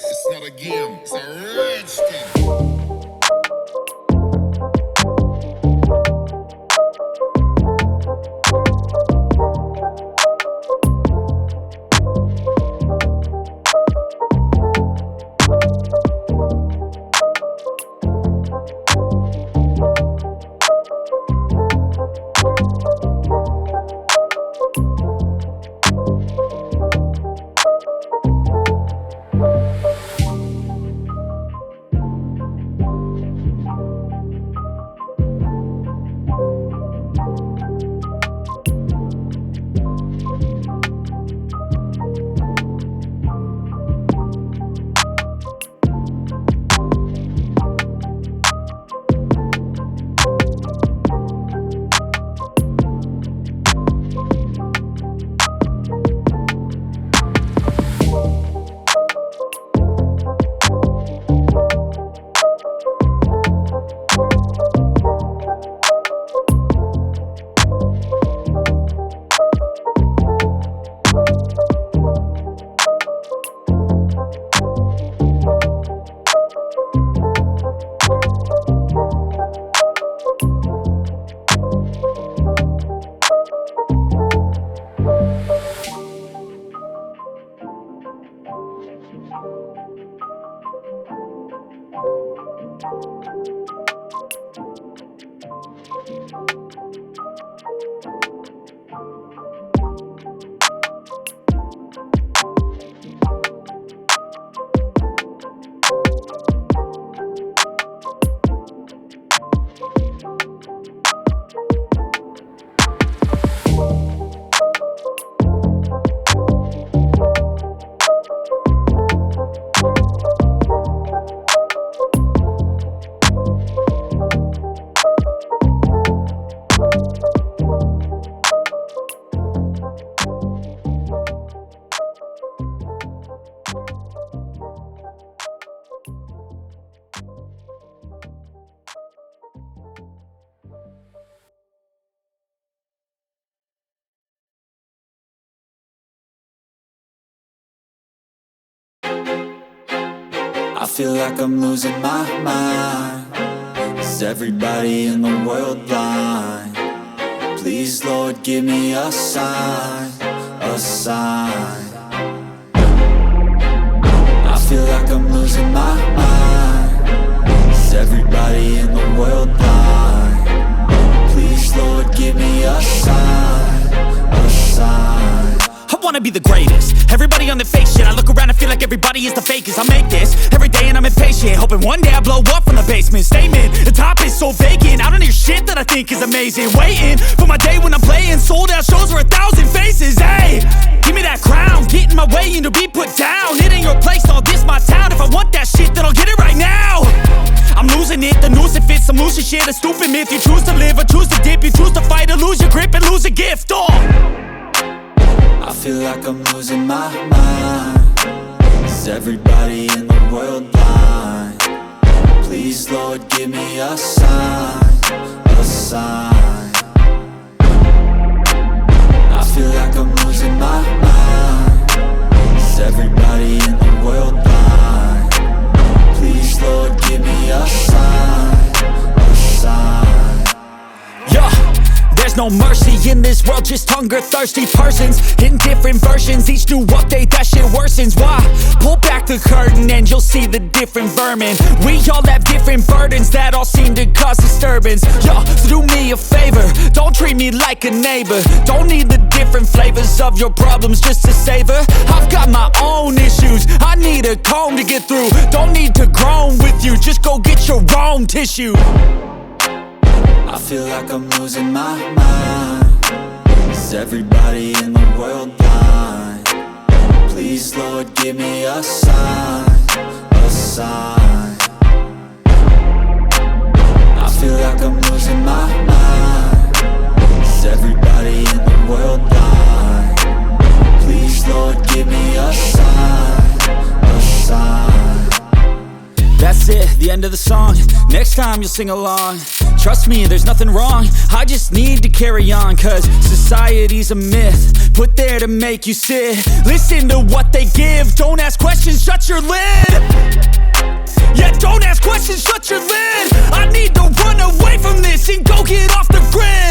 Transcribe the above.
It's not a game, it's a rich thing. I feel like I'm losing my mind. Is everybody in the world blind? Please, Lord, give me a sign, a sign. I feel like I'm losing my mind. Is everybody in the world blind? Please, Lord, give me a sign, a sign. I wanna be the greatest. Everybody on the fake shit. I look around and feel like everybody is the fakest. I make this every day and I'm impatient, hoping one day I blow up from the basement. Statement, the top is so vacant. I don't hear shit that I think is amazing. Waiting for my day when I'm playing sold out shows for 1,000 faces. Hey, give me that crown, get in my way and to be put down. It ain't your place, all this my town. If I want that shit, then I'll get it right now. I'm losing it, the noose it fits. I'm losing shit, a stupid myth. You choose to live or choose to dip. You choose to fight or lose your grip and lose a gift. I feel like I'm losing my mind. Is everybody in the world blind? Please, Lord, give me a sign, a sign. I feel like I'm losing my mind. Is everybody in the world blind? Please, Lord, give me a sign, a sign. Yeah. There's no mercy in this world, just hunger-thirsty persons in different versions. Each new update, that shit worsens. Why? Pull back the curtain and you'll see the different vermin. We all have different burdens that all seem to cause disturbance. Yo, so do me a favor, don't treat me like a neighbor. Don't need the different flavors of your problems just to savor. I've got my own issues, I need a comb to get through. Don't need to groan with you, just go get your own tissue. I feel like I'm losing my mind. Is everybody in the world blind? Please, Lord, give me a sign, a sign. I feel like I'm losing my mind. Is everybody in the world blind? Please, Lord, give me a sign, a sign. That's it, the end of the song. Next time you'll sing along. Trust me, there's nothing wrong, I just need to carry on. Cause society's a myth, put there to make you sit. Listen to what they give, don't ask questions, shut your lid. Yeah, don't ask questions, shut your lid. I need to run away from this and go get off the grid.